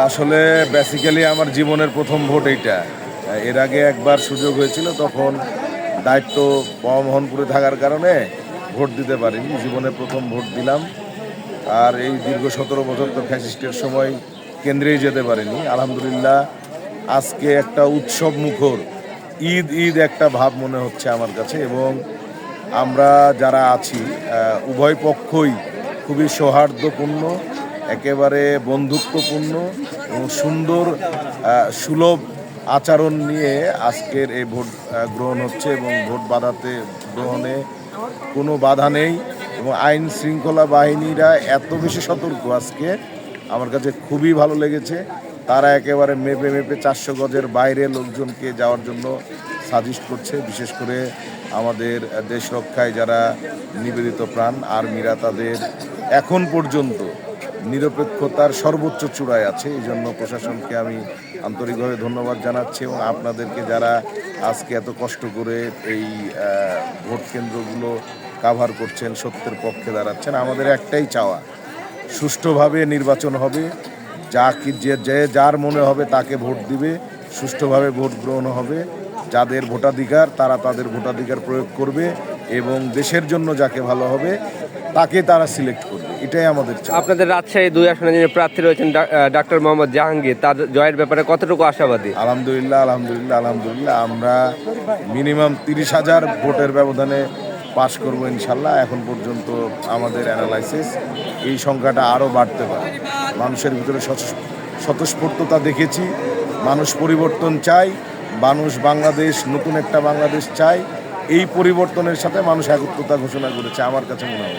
আসলে বেসিক্যালি আমার জীবনের প্রথম ভোট এইটা। এর আগে একবার সুযোগ হয়েছিল, তখন দায়িত্ব মোহাম্মদপুরে থাকার কারণে ভোট দিতে পারিনি। জীবনে প্রথম ভোট দিলাম। আর এই দীর্ঘ 17 বছর তো ফ্যাসিস্টের সময় কেন্দ্রেই যেতে পারিনি। আলহামদুলিল্লাহ আজকে একটা উৎসব মুখর ঈদ ঈদ একটা ভাব মনে হচ্ছে আমার কাছে, এবং আমরা যারা আছি উভয় পক্ষই খুবই সৌহার্দ্যপূর্ণ, একেবারে বন্ধুত্বপূর্ণ এবং সুন্দর সুলভ আচরণ নিয়ে আজকের এই ভোট গ্রহণ হচ্ছে, এবং ভোট গ্রহণে কোনো বাধা নেই। এবং আইন শৃঙ্খলা বাহিনীরা এত বেশি সতর্ক আজকে, আমার কাছে খুবই ভালো লেগেছে। তারা একেবারে মেপে মেপে 400 গজের বাইরে লোকজনকে যাওয়ার জন্য সাজেস্ট করছে। বিশেষ করে আমাদের দেশ রক্ষায় যারা নিবেদিত প্রাণ আর্মিরা, তাদের এখন পর্যন্ত নিরপেক্ষতার সর্বোচ্চ চূড়ায় আছে। এই জন্য প্রশাসনকে আমি আন্তরিকভাবে ধন্যবাদ জানাচ্ছি, এবং আপনাদেরকে যারা আজকে এত কষ্ট করে এই ভোট কেন্দ্রগুলো কাভার করছেন, সত্যের পক্ষে দাঁড়াচ্ছেন। আমাদের একটাই চাওয়া, সুষ্ঠুভাবে নির্বাচন হবে, যে যার মনে হবে তাকে ভোট দিবে, সুষ্ঠুভাবে ভোট গ্রহণ হবে। যাদের ভোটাধিকার তারা তাদের ভোটাধিকার প্রয়োগ করবে, এবং দেশের জন্য যাকে ভালো হবে তাকে তারা সিলেক্ট করবে। এটাই আমাদের চাওয়া। আপনাদের রাজশাহী 2 আসনে যিনি প্রার্থী রয়েছেন ডাক্তার মোহাম্মদ জাহাঙ্গীর, তার জয়ের ব্যাপারে কতটুকু আশাবাদী? আলহামদুলিল্লাহ আমরা মিনিমাম 30,000 ভোটের ব্যবধানে পাশ করব ইনশাল্লাহ। এখন পর্যন্ত আমাদের অ্যানালাইসিস এই সংখ্যাটা আরও বাড়তে পারে। মানুষের ভিতরে স্বতঃস্ফূর্ততা দেখেছি। মানুষ পরিবর্তন চায়, মানুষ বাংলাদেশ, নতুন একটা বাংলাদেশ চায়। এই পরিবর্তনের সাথে মানুষ একত্রতা ঘোষণা করেছে আমার কাছে মনে হয়।